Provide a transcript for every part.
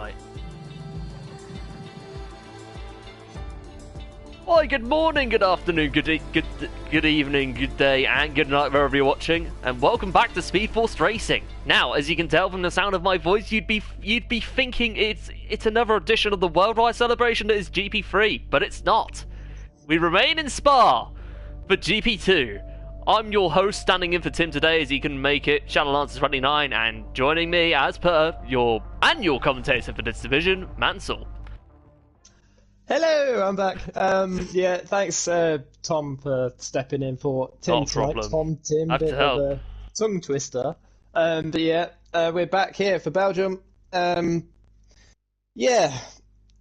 Right. Hi, good morning, good afternoon, good evening, good day, and good night wherever you're watching, and welcome back to Speed Force Racing. Now, as you can tell from the sound of my voice, you'd be thinking it's another edition of the worldwide celebration that is GP3, but it's not. We remain in Spa for GP2. I'm your host, standing in for Tim today, as he can make it, Shadowlancer29, and joining me, as per your annual commentator for this division, Mansell. Hello, I'm back. Yeah, thanks, Tom, for stepping in for Tim Not a tonight. problem. Tim, bit of a tongue twister. But yeah, we're back here for Belgium. Yeah,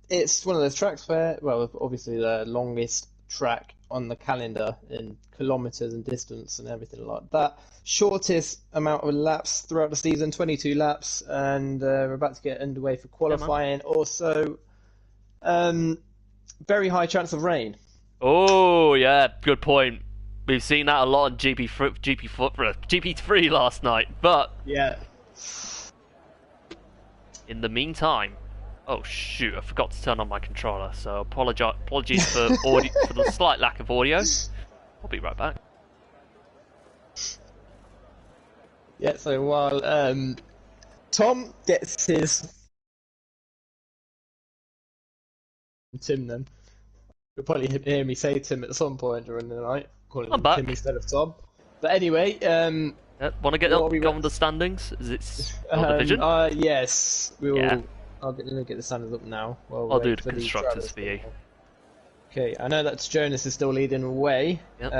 it's one of those tracks where, well, obviously the longest track on the calendar in kilometres and distance and everything like that. Shortest amount of laps throughout the season, 22 laps, and we're about to get underway for qualifying. Also, very high chance of rain. Oh, yeah, good point. We've seen that a lot in GP3 last night, but yeah. In the meantime, oh shoot, I forgot to turn on my controller, so apologies for audio, for the slight lack of audio. I'll be right back. Yeah, so while Tom gets his Tim, then you'll probably hear me say Tim at some point during the night, calling him Tim instead of Tom. But anyway, want to get on the standings? Is it your division? Yes, we will. Yeah. I'll get the standings up now. I'll do the constructors for you. Okay, I know that Jonas is still leading the way. Yep.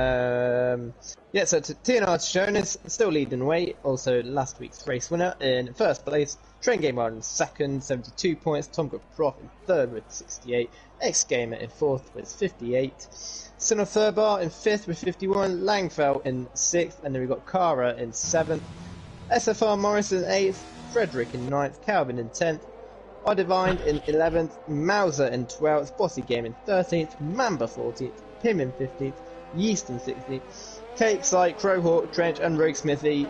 Yeah, so TNR Jonas still leading the way. Also, last week's race winner in first place. Train Gamer in second, 72 points. Tom Prof in third with 68. X Gamer in fourth with 58. Sinner Thurbar in fifth with 51. Langfeld in sixth, and then we've got Kara in seventh. SFR Morris in eighth. Frederick in ninth. Calvin in 10th. Divine in 11th, Mauser in 12th, Bossy Game in 13th, Mamba 14th, Pim in 15th, Yeast in 16th, Cake Sight, Crowhawk, Trench, and Rogue Smithy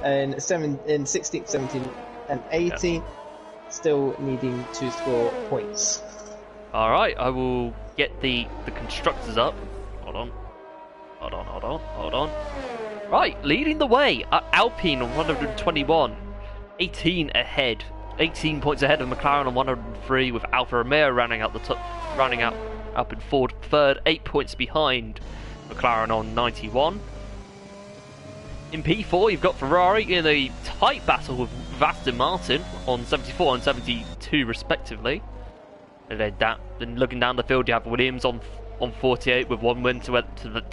in 16th, 17th, and 18th, still needing to score points. Alright, I will get the constructors up. Hold on. Right, leading the way, Alpine on 121, 18 ahead. 18 points ahead of McLaren on 103, with Alfa Romeo rounding out up in third, 8 points behind McLaren on 91. In P4, you've got Ferrari in a tight battle with Aston Martin on 74 and 72 respectively. And then looking down the field, you have Williams on 48 with one win to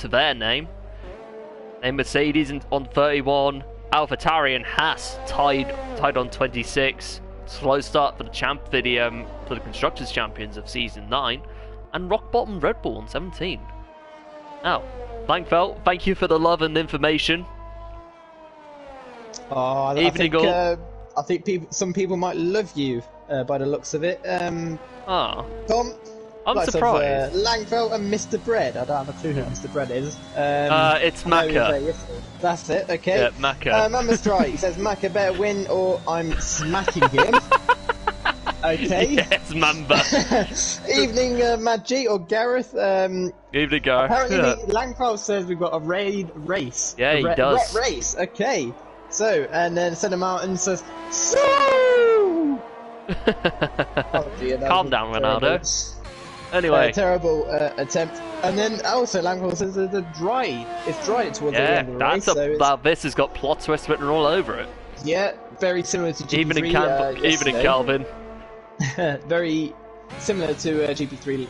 their name. Then Mercedes on 31, AlphaTauri and Haas tied on 26. Slow start for the Constructors Champions of Season 9, and rock bottom Red Bull on 17. Now, Langfeld, thank you for the love and information. I think some people might love you by the looks of it. Tom, I'm surprised. Langfeld and Mr. Bread. I don't have a clue who Mr. Bread is. It's Macca. That's it, okay. Yeah, Macca. Mama's right. He says Macca better win or I'm smacking him. Okay. Yes, Mamba. Evening, Mad G or Gareth. Evening, Gareth. Apparently, Langfeld says we've got a race. Yeah, he does. Wet race, okay. So, and then Senna Martin says, so. Calm down, Ronaldo. Anyway, terrible attempt, and then also Langford says it's dry towards the end of the race. This has got plot twist written all over it. Yeah, very similar to GP3. Even in Calvin. Very similar to GP3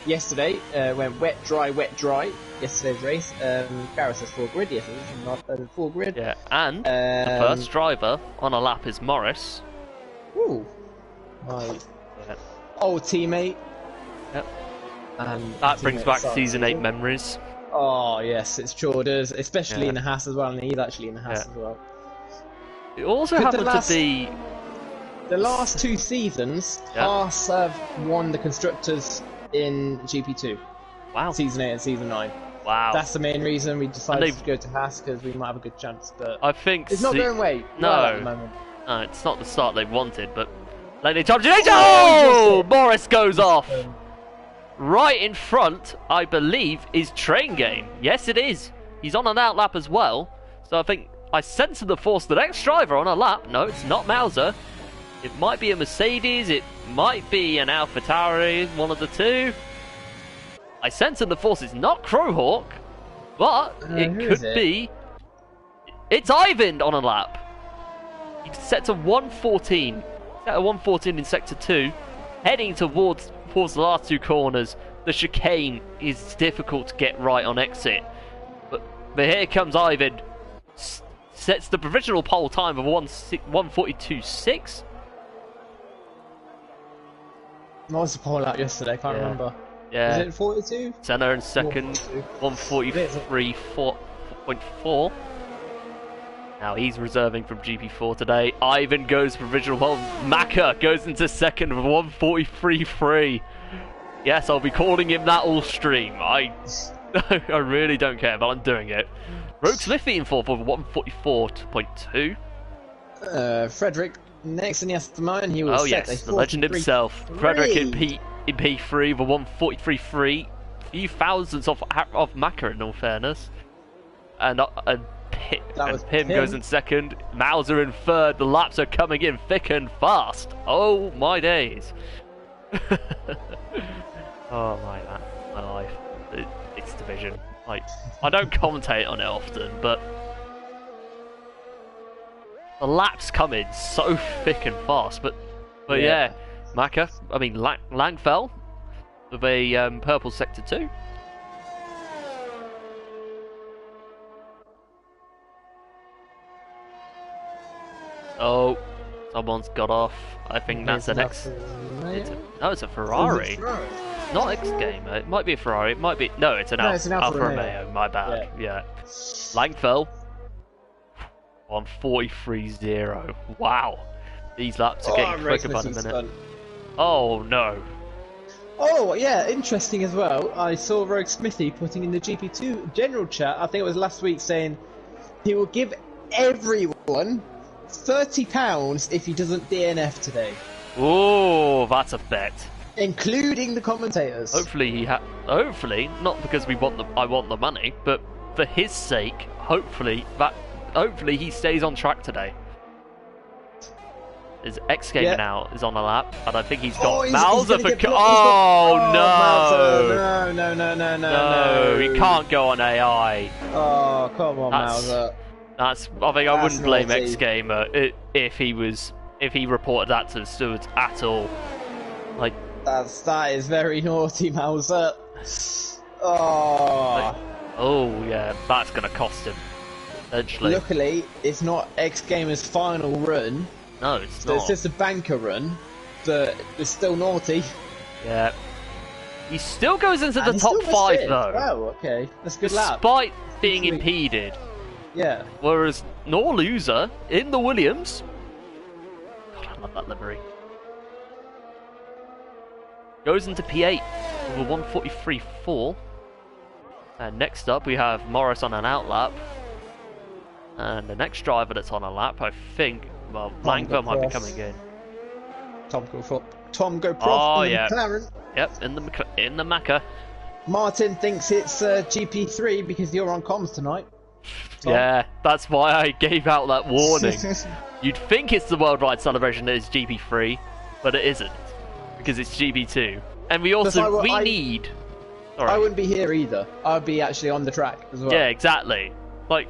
yesterday. Went wet, dry. Yesterday's race. Gareth says full grid. Yes, it's not full grid. Yeah, and the first driver on a lap is Morris. Ooh, my old teammate. Yep. And that brings back Season 8 memories. Oh yes, it's sure does, especially in the Haas as well, and he's actually in the Haas as well. It also happened to be... The last two seasons, Haas have won the Constructors in GP2. Wow. Season 8 and Season 9. Wow. That's the main reason we decided to go to Haas, because we might have a good chance, but I think it's not going away no. at the moment. No, it's not the start they wanted, but Lane charge. Oh! Morris goes off. Um, Right in front, I believe, is Train Game. Yes, it is. He's on an out lap as well. So I think I censored the force the next driver on a lap. No, it's not Mauser. It might be a Mercedes. It might be an AlphaTauri. One of the two. I censored the force. It's not Crowhawk, but it could be. It's Ivan on a lap. He's set to 114. Set at 114 in sector 2, heading towards the last two corners. The chicane is difficult to get right on exit. But here comes Ivan. Sets the provisional pole time of 1:42.6. What was the pole out yesterday? I can't remember. Yeah. Was it 42? Senna in second, 1:43.4. Now he's reserving from GP4 today. Ivan goes provisional pole. Maka goes into second with 1:43.3. Yes, I'll be calling him that all stream. I really don't care, but I'm doing it. Rogue Smithy in fourth with 1:44.2. Frederick next in the Aston Martin. He was the legend himself. Frederick in P3 with 1:43.3. Few thousandths off Maka in all fairness. And Pim goes in second. Mauser in third. The laps are coming in thick and fast. Oh my days. Oh my life. It's division. Like, I don't commentate on it often, but the laps come in so thick and fast. But yeah, Langfell with a purple sector 2. Oh, someone's got off. I think that's an X. It's a Ferrari. Not X Gamer. It might be a Ferrari. It might be. No, it's an Alfa Romeo. My bad. Yeah. Langfell. 1:43.0. Wow. These laps are getting quicker by the minute. Oh no. Oh yeah, interesting as well. I saw Rogue Smithy putting in the GP2 general chat. I think it was last week, saying he will give everyone £30 if he doesn't DNF today. Oh, that's a bet. Including the commentators. Hopefully hopefully, not because I want the money, but for his sake, hopefully he stays on track today. His X Gamer now is on a lap, and I think he's got Mauser for. No, he can't go on AI. Oh, come on, Mauser. I think I wouldn't blame X Gamer if he reported that to the stewards at all. Like, that is very naughty, Mauser. Oh yeah, that's gonna cost him eventually. Luckily, it's not X Gamer's final run. No, it's not. It's just a banker run, but it's still naughty. Yeah. He still goes into the top 5 though. Wow, okay. That's a good lap. Despite being impeded. Yeah. Whereas Nor Loser in the Williams. God, I love that livery. Goes into P8 with a 1:43.4. And next up we have Morris on an out lap. And the next driver that's on a lap, I think, well, Langford might be coming in. Tom Go Prof oh, in the yeah. McLaren. Yep, in the Maka. Martin thinks it's GP3 because you're on comms tonight. Tom. Yeah, that's why I gave out that warning. You'd think it's the Worldwide Celebration that is GP3, but it isn't, because it's GP2. And we also need. Sorry. I wouldn't be here either. I'd be actually on the track as well. Yeah, exactly. Like,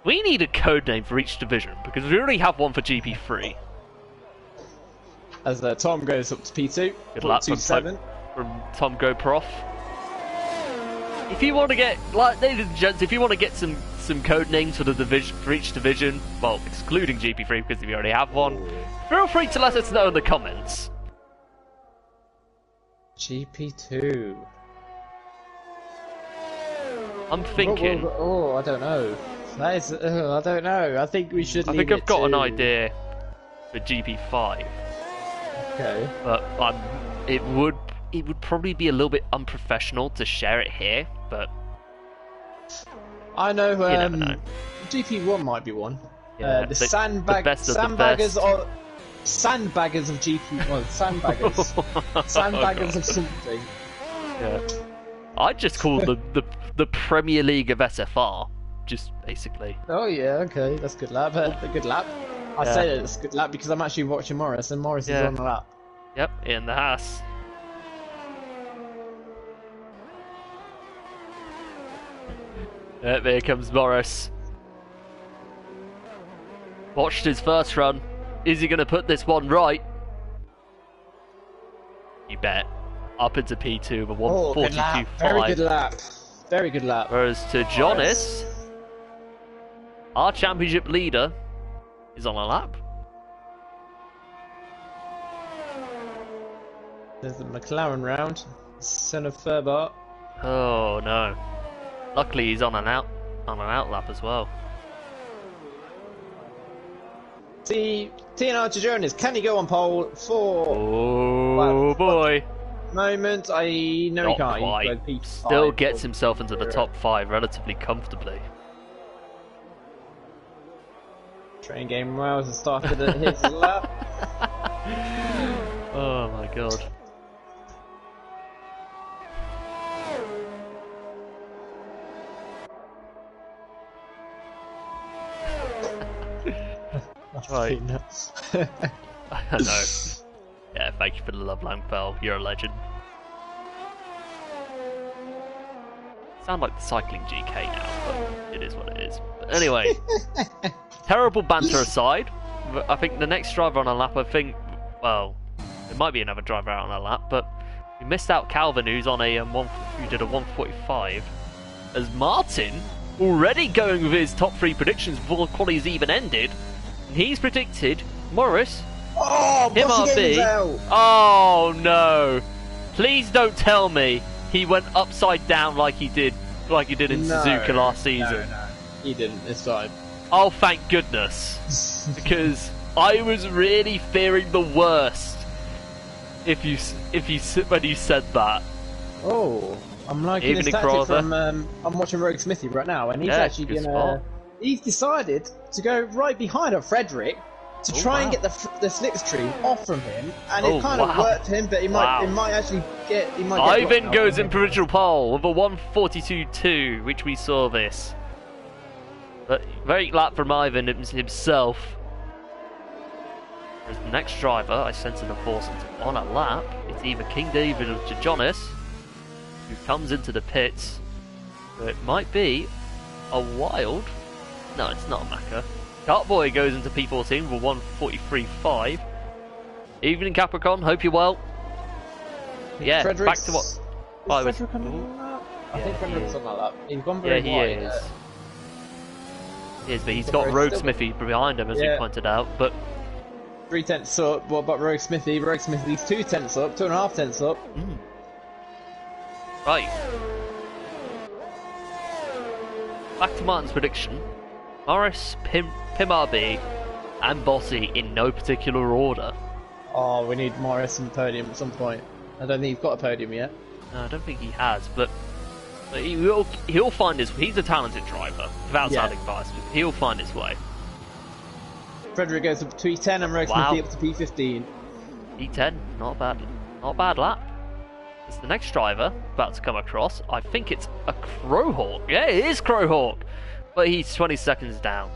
we need a code name for each division because we already have one for GP3. As Tom goes up to P2. Good luck from Tom Go Prof. If you want to get, like, ladies and gents, if you want to get some code names for the division, for each division, well, excluding GP3 because we already have one, feel free to let us know in the comments. GP2. I'm thinking. I don't know. That is, I don't know. I think we should. I think I've got an idea for GP5. Okay. But it would probably be a little bit unprofessional to share it here. But I know. You never know. GP1 might be one. Yeah, the best of the sandbaggers best. sandbaggers of GP. Well, sandbaggers. Sandbaggers of something. Yeah. I just call them the Premier League of SFR. Just basically. Oh yeah, okay, that's a good lap. A good lap. I say it's a good lap because I'm actually watching Morris, and Morris is on the lap. Yep, in the Haas. There comes Morris. Watched his first run. Is he going to put this one right? You bet. Up into P2 with 142.5. Very good lap. Very good lap. Whereas to Jonas, our championship leader, is on a lap. There's the McLaren round. Son of Furbart. Oh no. Luckily he's on an out lap as well. See, TNR to Jonas, can he go on pole for... Oh boy. Moment, I know he can't. Quite. Still gets himself into the top 5 relatively comfortably. Train game well has started at his lap. Oh my god. Right. I know. Yeah, thank you for the love, Langfell. You're a legend. Sound like the cycling GK now, but it is what it is. But anyway, terrible banter aside, I think the next driver on a lap, well, there might be another driver out on a lap, but we missed out Calvin, who's on a who did a 145, as Martin already going with his top 3 predictions before the qualies even ended. And he's predicted Morris. Oh, MRB. Oh no! Please don't tell me he went upside down like he did in Suzuka last season. No, he didn't this time. Oh, thank goodness, because I was really fearing the worst. When you said that. Oh, I'm liking this tactic from. I'm watching Rogue Smithy right now, and he's actually gonna. He's decided to go right behind Frederick. To try and get the slipstream off from him, and it kind of worked him, but it might actually get. Ivan goes in provincial pole with a 142.2, which we saw this. But very lap from Ivan himself. As the next driver, I sense an enforcement on a lap. It's either King David or Jonas, who comes into the pits. So it might be a wild. No, it's not a Macca. Cartboy goes into P14 with 143.5. Evening Capricorn, hope you're well. Yeah, back to what I was. I think Frederick's on that lap. He's gone very wide. He is, but he's got Rogue Smithy behind him, as we pointed out. But 3 tenths up. What about Rogue Smithy? Rogue Smithy's 2 tenths up, 2.5 tenths up. Right. Back to Martin's prediction. Morris, Pim RB, and Bossy in no particular order. Oh, we need Morris on the podium at some point. I don't think he's got a podium yet. No, I don't think he has, but he'll find his. He's a talented driver, without sounding biased. He'll find his way. Frederick goes up to P10 and Rogue Smithy up to P15. P10, not a bad lap. It's the next driver about to come across. I think it's a Crowhawk. Yeah, it is Crowhawk. But he's 20 seconds down.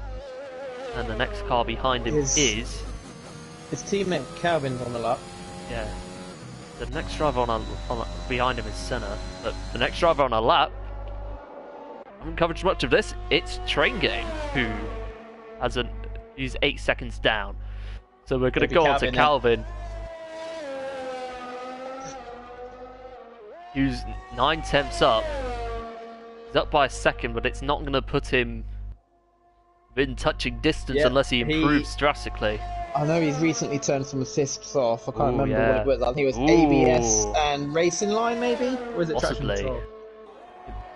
And the next car behind him is... His teammate Calvin's on the lap. Yeah. The next driver behind him is Senna. But the next driver on a lap... I haven't covered much of this. It's Train Game, who he's 8 seconds down. So we're going to go on to Calvin. Who's 9 tenths up. He's up by a second, but it's not going to put him within touching distance unless he improves drastically. I know he's recently turned some assists off. I can't remember what it was. I think it was ABS and racing line, maybe? Or is it traction control?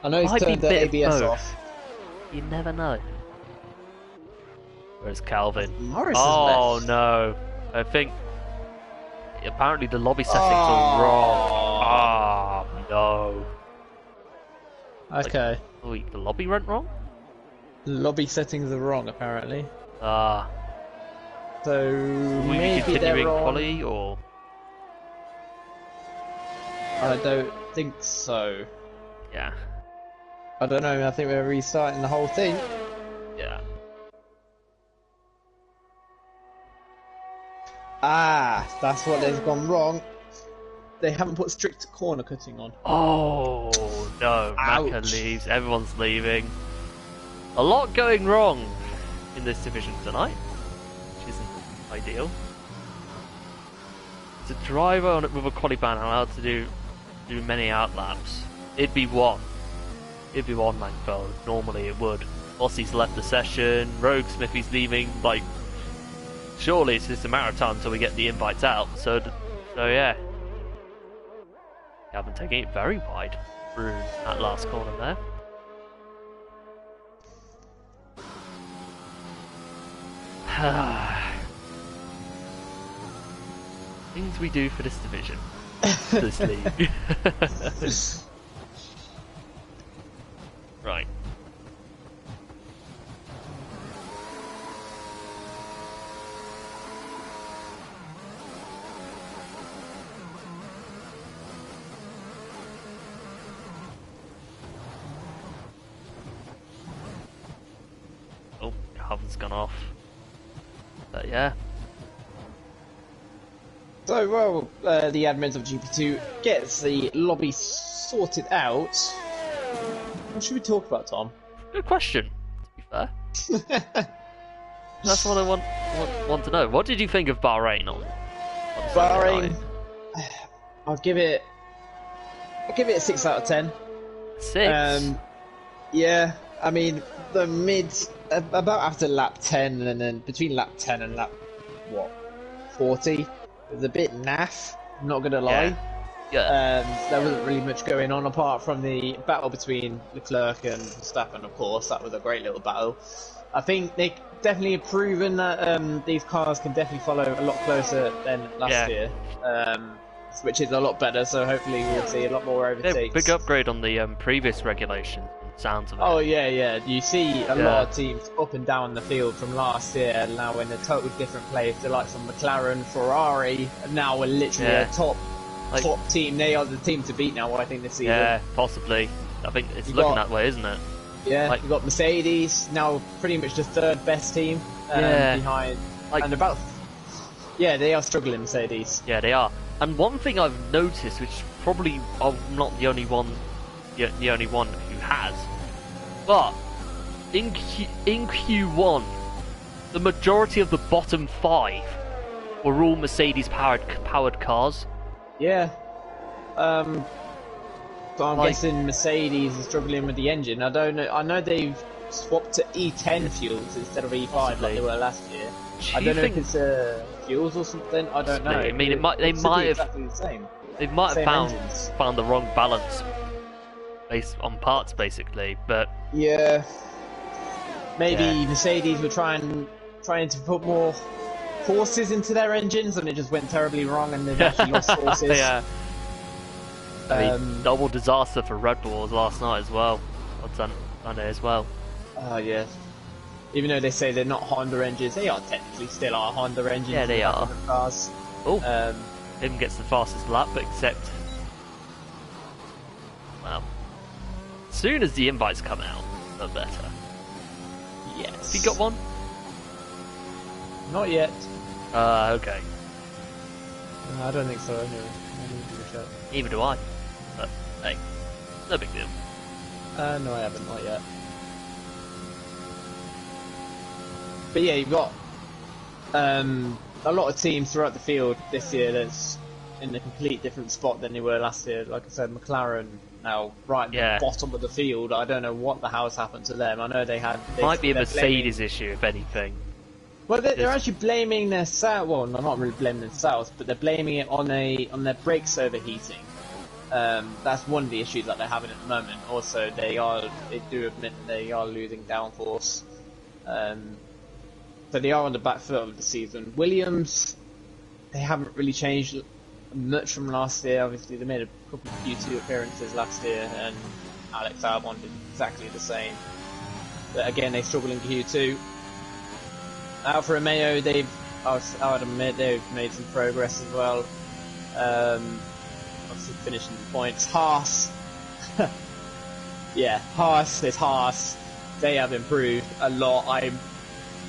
I know he's turned the ABS off. You never know. Where's Calvin? Morris is left. No. I think apparently the lobby settings are wrong. No. Okay. The lobby went wrong? The lobby settings are wrong, apparently. So Will we be maybe continuing they're on. quali or? I don't think so. Yeah. I don't know. I think we're restarting the whole thing. Yeah. Ah, that's what they've gone wrong. They haven't put strict corner cutting on. Oh no, Maka Ouch. leaves, everyone's leaving. A lot going wrong in this division tonight, which isn't ideal. It's a driver on it with a quali ban allowed to do many outlaps. It'd be one. It'd be one man foe. Normally it would. Bossie's left the session, Rogue Smithy's leaving, like surely it's just a matter of time until we get the invites out. So yeah. I've been taking it very wide through that last corner there. Things we do for this division. This league. Right. Oh, Calvin's gone off. But yeah. So, well, the admins of GP2 gets the lobby sorted out. What should we talk about, Tom? Good question, to be fair. That's what I want to know. What did you think of Bahrain on Saturday Bahrain, night? I'll give it a 6 out of 10. 6? Yeah, I mean, the about after lap 10 and then between lap 10 and lap, 40, it was a bit naff, I'm not gonna lie. Yeah. There wasn't really much going on apart from the battle between Leclerc and Verstappen, of course. That was a great little battle. I think they definitely have proven that these cars can definitely follow a lot closer than last year, which is a lot better, so hopefully we'll see a lot more overtakes. Big upgrade on the previous regulation, sounds of it. Oh yeah. You see a lot of teams up and down the field from last year now in a totally different place. The likes of McLaren, Ferrari, now we're literally a top team. They are the team to beat now, I think, this season. Yeah, possibly. I think it's looking that way, isn't it? Yeah, you've got Mercedes, now pretty much the third best team behind. And about... Yeah, they are struggling, Mercedes. Yeah, they are. And one thing I've noticed, which probably I'm not the only one who has, but in Q1, the majority of the bottom 5 were all Mercedes powered cars. Yeah. So I'm guessing Mercedes is struggling with the engine. I don't know. I know they've swapped to E10 fuels instead of E5 like they were last year. I don't know if it's fuels or something. I don't know. I mean, they might have exactly the same. They might have engines. found the wrong balance based on parts, basically. But yeah, maybe Mercedes were trying to put more forces into their engines, and it just went terribly wrong, and they've actually lost forces. Yeah. I mean, double disaster for Red Bull last night as well, on Sunday as well. Oh yeah. Even though they say they're not Honda engines, they are technically still our Honda engines. Yeah, they are. Cars. Oh, him gets the fastest lap, except, well, as soon as the invites come out, the better. Yes. Have you got one? Not yet. Okay. No, I don't think so. Anyway, Neither do I. But hey, no big deal. No, I haven't. Not yet. But yeah, you've got a lot of teams throughout the field this year that's in a complete different spot than they were last year. Like I said, McLaren now right at the bottom of the field. I don't know what the hell's happened to them. I know they had... Might be a Mercedes issue, if anything. Well, they're actually blaming their south. Well, they're not really blaming themselves, but they're blaming it on their brakes overheating. That's one of the issues that they're having at the moment. Also, they do admit that they are losing downforce. So they are on the back foot of the season. Williams, they haven't really changed much from last year. Obviously, they made a couple of Q2 appearances last year, and Alex Albon did exactly the same. But again, they struggle in Q2. Alfa Romeo, they've I would admit they've made some progress as well. Obviously finishing the points. Haas, yeah, Haas is Haas. They have improved a lot. I'm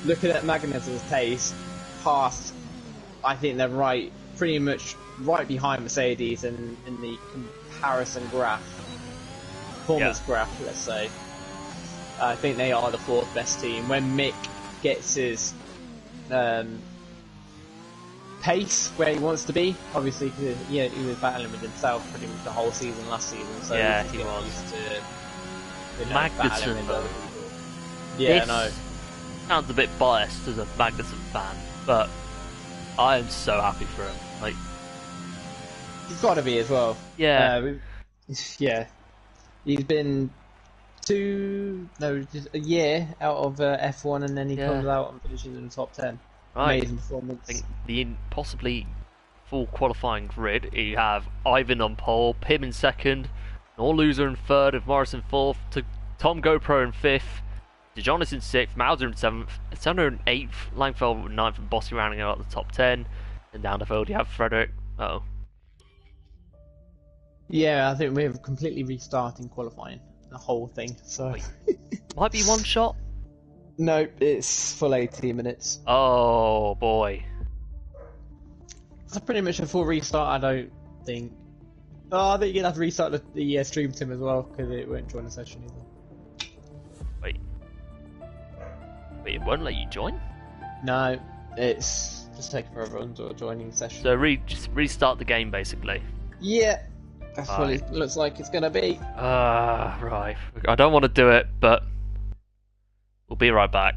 looking at Magnussen's pace. Haas, I think they're pretty much right behind Mercedes in the comparison graph, performance graph, let's say. I think they are the fourth best team. When Mick gets his pace where he wants to be, obviously, cause, he was battling with himself pretty much the whole season last season. So yeah, he was used to Magnussen. Yeah, I know. Sounds a bit biased as a Magnussen fan, but I am so happy for him. Like, he's got to be as well. Yeah, yeah. He's been just a year out of F1, and then he comes out and finishes in the top 10. Right. Amazing performance. I think the possibly full qualifying grid, you have Ivan on pole, Pim in second, Nor Loser in third, with Morrison fourth, to Tom GoPro in fifth, DeJonis in sixth, Mauser in seventh, Senna in eighth, Langfeld in ninth, and Bossy rounding out the top 10. And down the field you have Frederick. Yeah, I think we're completely restarting qualifying, the whole thing. So might be one shot. Nope, it's full 80 minutes. Oh boy. It's pretty much a full restart, I don't think. Oh, I think you're gonna have to restart the stream sim as well, because it won't join the session either. Wait, it won't let you join? No, it's just taking forever until joining the session. So just restart the game basically. Yeah, that's what it looks like it's gonna be. Right. I don't want to do it, but we'll be right back.